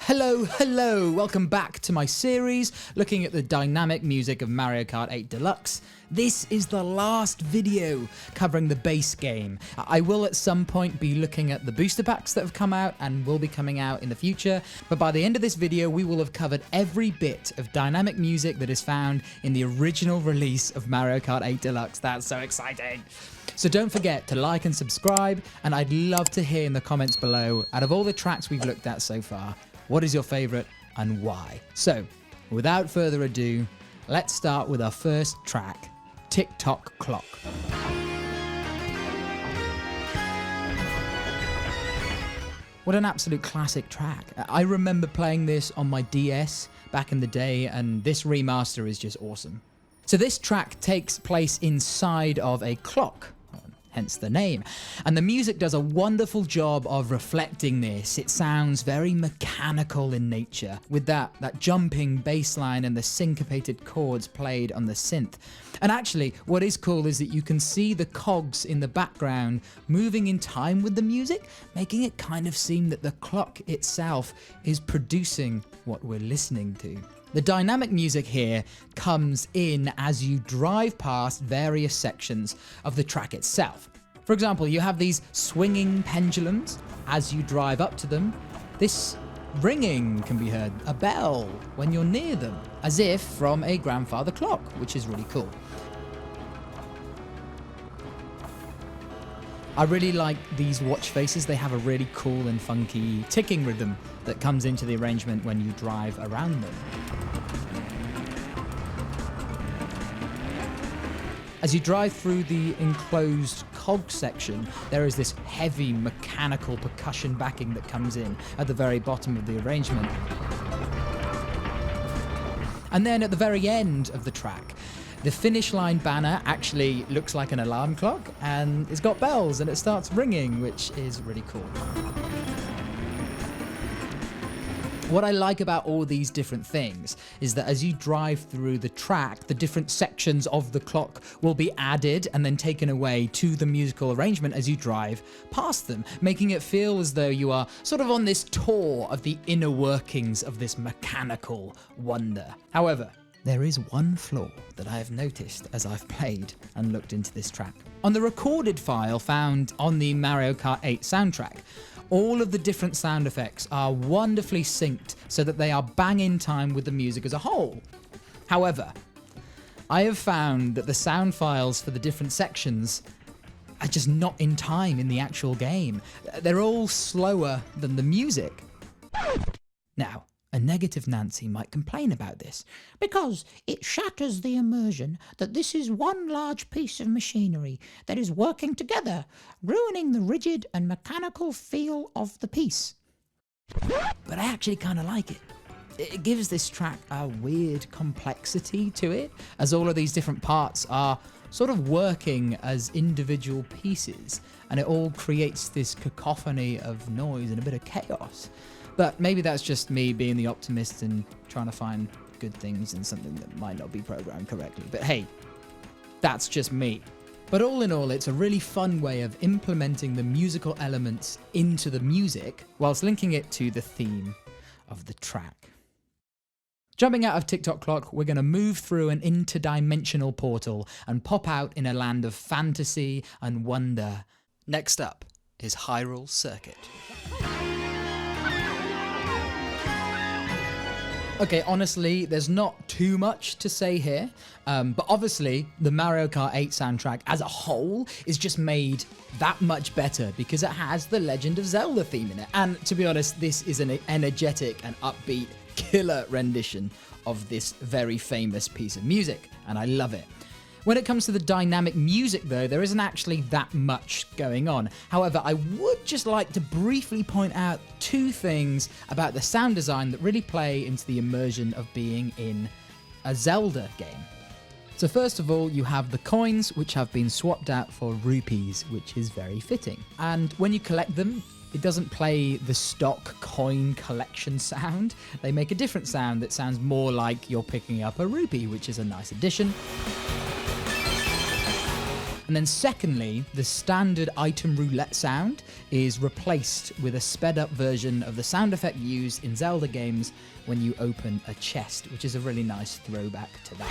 Hello, welcome back to my series looking at the dynamic music of Mario Kart 8 Deluxe. This is the last video covering the base game. I will at some point be looking at the booster packs that have come out and will be coming out in the future, but by the end of this video we will have covered every bit of dynamic music that is found in the original release of Mario Kart 8 Deluxe. That's so exciting! So don't forget to like and subscribe, and I'd love to hear in the comments below, out of all the tracks we've looked at so far, what is your favourite and why? So, without further ado, let's start with our first track, Tick-Tock Clock. What an absolute classic track. I remember playing this on my DS back in the day, and this remaster is just awesome. So this track takes place inside of a clock, hence the name. And the music does a wonderful job of reflecting this. It sounds very mechanical in nature, with that jumping bass line and the syncopated chords played on the synth. And actually, what is cool is that you can see the cogs in the background moving in time with the music, making it kind of seem that the clock itself is producing what we're listening to. The dynamic music here comes in as you drive past various sections of the track itself. For example, you have these swinging pendulums. As you drive up to them, this ringing can be heard, a bell, when you're near them, as if from a grandfather clock, which is really cool. I really like these watch faces. They have a really cool and funky ticking rhythm that comes into the arrangement when you drive around them. As you drive through the enclosed cog section, there is this heavy mechanical percussion backing that comes in at the very bottom of the arrangement. And then at the very end of the track, the finish line banner actually looks like an alarm clock, and it's got bells and it starts ringing, which is really cool. What I like about all these different things is that as you drive through the track, the different sections of the clock will be added and then taken away to the musical arrangement as you drive past them, making it feel as though you are sort of on this tour of the inner workings of this mechanical wonder. However, there is one flaw that I have noticed as I've played and looked into this track. On the recorded file found on the Mario Kart 8 soundtrack, all of the different sound effects are wonderfully synced so that they are bang in time with the music as a whole. However, I have found that the sound files for the different sections are just not in time in the actual game. They're all slower than the music. Now, a negative Nancy might complain about this, because it shatters the immersion that this is one large piece of machinery that is working together, ruining the rigid and mechanical feel of the piece. But I actually kind of like it. It gives this track a weird complexity to it, as all of these different parts are sort of working as individual pieces, and it all creates this cacophony of noise and a bit of chaos. But maybe that's just me being the optimist and trying to find good things in something that might not be programmed correctly. But hey, that's just me. But all in all, it's a really fun way of implementing the musical elements into the music whilst linking it to the theme of the track. Jumping out of Tick-Tock Clock, we're going to move through an interdimensional portal and pop out in a land of fantasy and wonder. Next up is Hyrule Circuit. Okay, honestly, there's not too much to say here, but obviously the Mario Kart 8 soundtrack as a whole is just made that much better because it has the Legend of Zelda theme in it. And to be honest, this is an energetic and upbeat killer rendition of this very famous piece of music, and I love it. When it comes to the dynamic music though, there isn't actually that much going on. However, I would just like to briefly point out two things about the sound design that really play into the immersion of being in a Zelda game. So first of all, you have the coins, which have been swapped out for rupees, which is very fitting. And when you collect them, it doesn't play the stock coin collection sound. They make a different sound that sounds more like you're picking up a rupee, which is a nice addition. And then secondly, the standard item roulette sound is replaced with a sped up version of the sound effect used in Zelda games when you open a chest, which is a really nice throwback to that.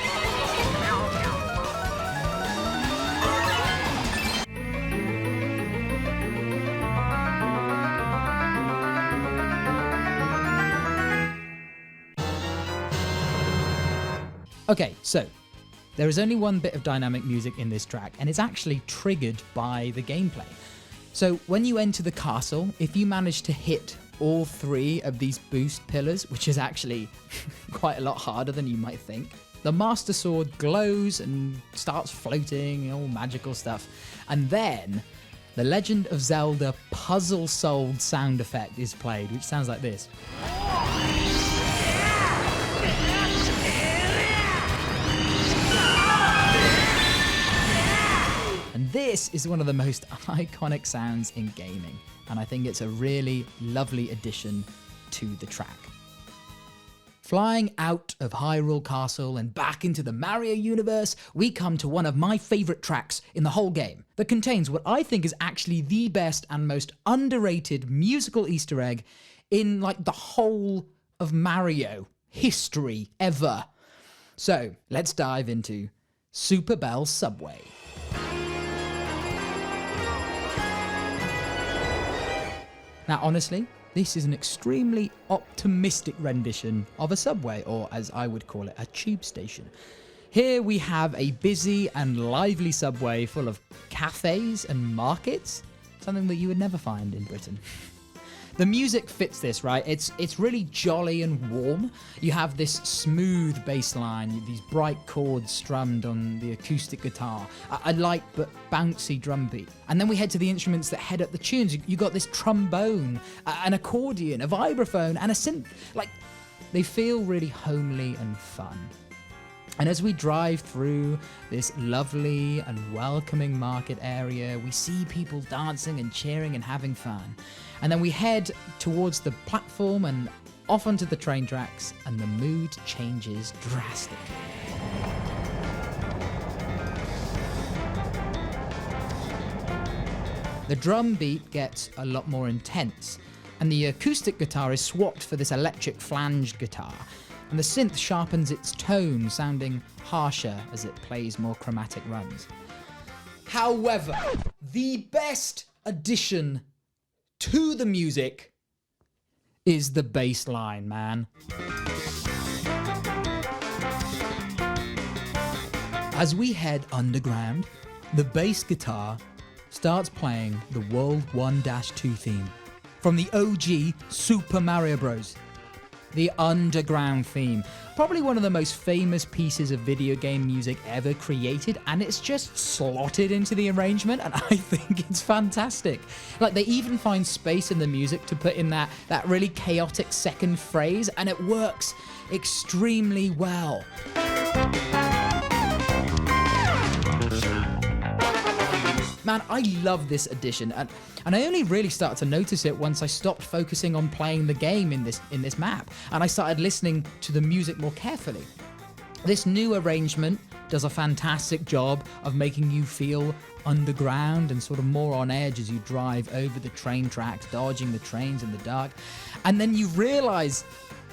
Okay, so there is only one bit of dynamic music in this track, and it's actually triggered by the gameplay. So when you enter the castle, if you manage to hit all 3 of these boost pillars, which is actually quite a lot harder than you might think, the Master Sword glows and starts floating, all magical stuff. And then the Legend of Zelda Puzzle Solved sound effect is played, which sounds like this. And this is one of the most iconic sounds in gaming, and I think it's a really lovely addition to the track. Flying out of Hyrule Castle and back into the Mario universe, we come to one of my favourite tracks in the whole game that contains what I think is actually the best and most underrated musical Easter egg in like the whole of Mario history ever. So let's dive into Super Bell Subway. Now, honestly, this is an extremely optimistic rendition of a subway, or as I would call it, a tube station. Here we have a busy and lively subway full of cafes and markets, something that you would never find in Britain. The music fits this, right? It's really jolly and warm. You have this smooth bass line, these bright chords strummed on the acoustic guitar, a light but bouncy drum beat. And then we head to the instruments that head up the tunes. You got this trombone, an accordion, a vibraphone, and a synth. Like, they feel really homely and fun. And as we drive through this lovely and welcoming market area, we see people dancing and cheering and having fun. And then we head towards the platform and off onto the train tracks, and the mood changes drastically. The drum beat gets a lot more intense, and the acoustic guitar is swapped for this electric flanged guitar. And the synth sharpens its tone, sounding harsher as it plays more chromatic runs. However, the best addition to the music is the bass line, man. As we head underground, the bass guitar starts playing the World 1-2 theme from the OG Super Mario Bros. The underground theme, probably one of the most famous pieces of video game music ever created, and it's just slotted into the arrangement, and I think it's fantastic. Like, they even find space in the music to put in that really chaotic second phrase, and it works extremely well. Man, I love this addition, and I only really started to notice it once I stopped focusing on playing the game in this map, and I started listening to the music more carefully. This new arrangement does a fantastic job of making you feel underground and sort of more on edge as you drive over the train tracks, dodging the trains in the dark, and then you realize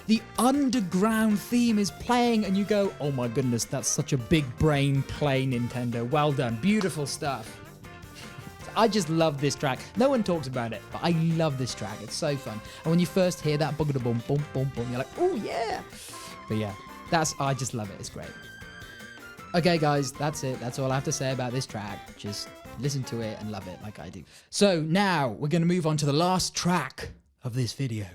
the underground theme is playing, and you go, oh my goodness, that's such a big brain play, Nintendo. Well done, beautiful stuff. I just love this track. No one talks about it, but I love this track. It's so fun. And when you first hear that boom, boom, boom, boom, boom, you're like, oh yeah. But yeah, I just love it. It's great. Okay, guys, that's it. That's all I have to say about this track. Just listen to it and love it like I do. So now we're going to move on to the last track of this video.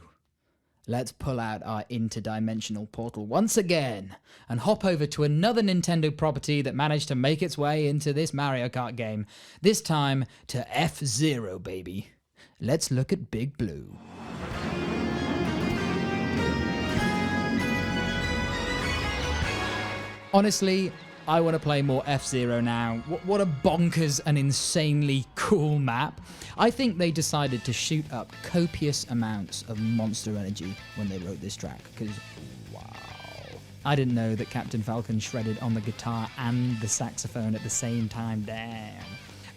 Let's pull out our interdimensional portal once again and hop over to another Nintendo property that managed to make its way into this Mario Kart game. This time to F-Zero, baby. Let's look at Big Blue. Honestly, I want to play more F-Zero now. What a bonkers and insanely cool map. I think they decided to shoot up copious amounts of monster energy when they wrote this track, because wow. I didn't know that Captain Falcon shredded on the guitar and the saxophone at the same time. Damn.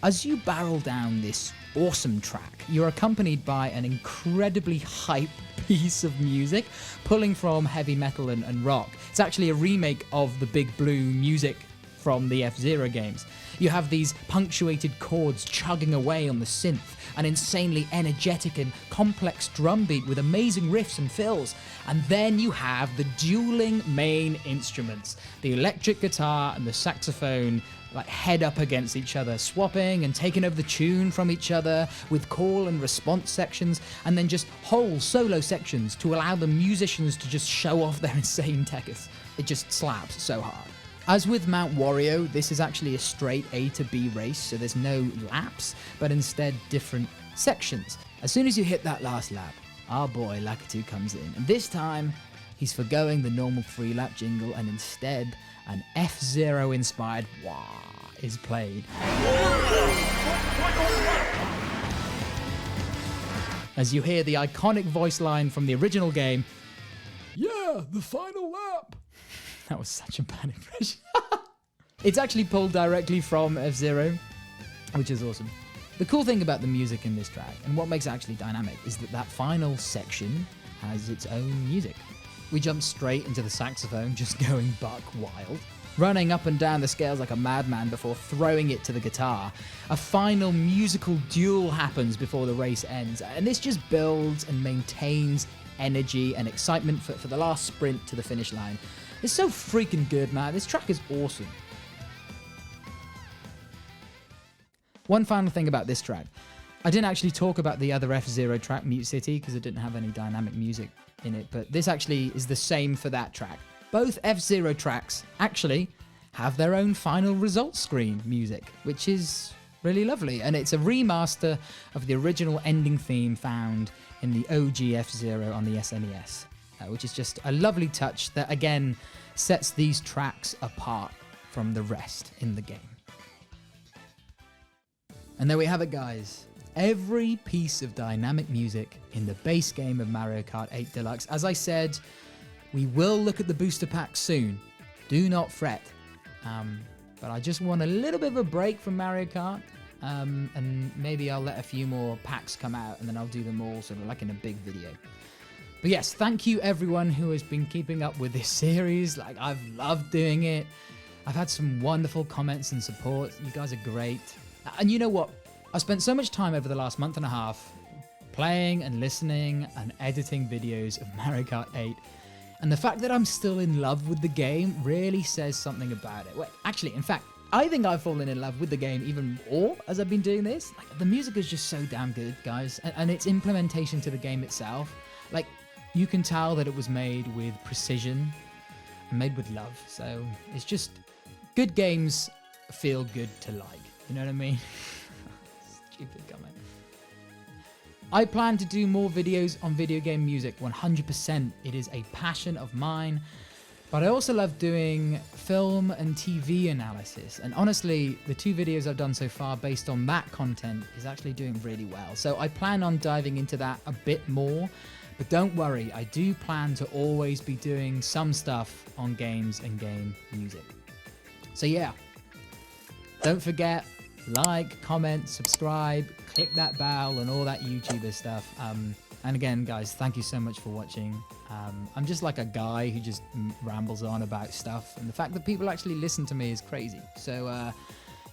As you barrel down this awesome track, you're accompanied by an incredibly hype piece of music, pulling from heavy metal and rock. It's actually a remake of the Big Blue music from the F-Zero games. You have these punctuated chords chugging away on the synth, an insanely energetic and complex drum beat with amazing riffs and fills, and then you have the dueling main instruments, the electric guitar and the saxophone, like head up against each other, swapping and taking over the tune from each other with call and response sections, and then just whole solo sections to allow the musicians to just show off their insane techers. It just slaps so hard. As with Mount Wario, this is actually a straight A to B race, so there's no laps, but instead different sections. As soon as you hit that last lap, our boy Lakitu comes in, and this time he's forgoing the normal 3-lap jingle, and instead an F-Zero inspired wah is played. As you hear the iconic voice line from the original game, "Yeah, the final lap." That was such a bad impression. It's actually pulled directly from F-Zero, which is awesome. The cool thing about the music in this track, and what makes it actually dynamic, is that that final section has its own music. We jump straight into the saxophone, just going buck wild, running up and down the scales like a madman before throwing it to the guitar. A final musical duel happens before the race ends, and this just builds and maintains energy and excitement for the last sprint to the finish line. It's so freaking good, man. This track is awesome. One final thing about this track. I didn't actually talk about the other F-Zero track, Mute City, because it didn't have any dynamic music in it, but this actually is the same for that track. Both F-Zero tracks actually have their own final results screen music, which is really lovely, and it's a remaster of the original ending theme found in the OG F-Zero on the SNES. Which is just a lovely touch that, again, sets these tracks apart from the rest in the game. And there we have it, guys. Every piece of dynamic music in the base game of Mario Kart 8 Deluxe. As I said, we will look at the booster pack soon. Do not fret. But I just want a little bit of a break from Mario Kart. And maybe I'll let a few more packs come out, and then I'll do them all sort of like in a big video. But yes, thank you everyone who has been keeping up with this series. Like, I've loved doing it. I've had some wonderful comments and support. You guys are great. And you know what? I spent so much time over the last month and a half playing and listening and editing videos of Mario Kart 8. And the fact that I'm still in love with the game really says something about it. Well, actually, in fact, I think I've fallen in love with the game even more as I've been doing this. Like, the music is just so damn good, guys. And its implementation to the game itself. Like, you can tell that it was made with precision and made with love. So it's just good games feel good to like. You know what I mean? Stupid comment. I plan to do more videos on video game music, 100%. It is a passion of mine. But I also love doing film and TV analysis. And honestly, the 2 videos I've done so far based on that content is actually doing really well. So I plan on diving into that a bit more. But don't worry, I do plan to always be doing some stuff on games and game music. So yeah, don't forget, like, comment, subscribe, click that bell and all that YouTuber stuff. And again, guys, thank you so much for watching. I'm just like a guy who just rambles on about stuff, and the fact that people actually listen to me is crazy. So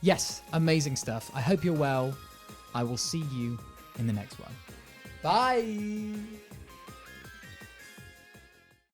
yes, amazing stuff. I hope you're well. I will see you in the next one. Bye!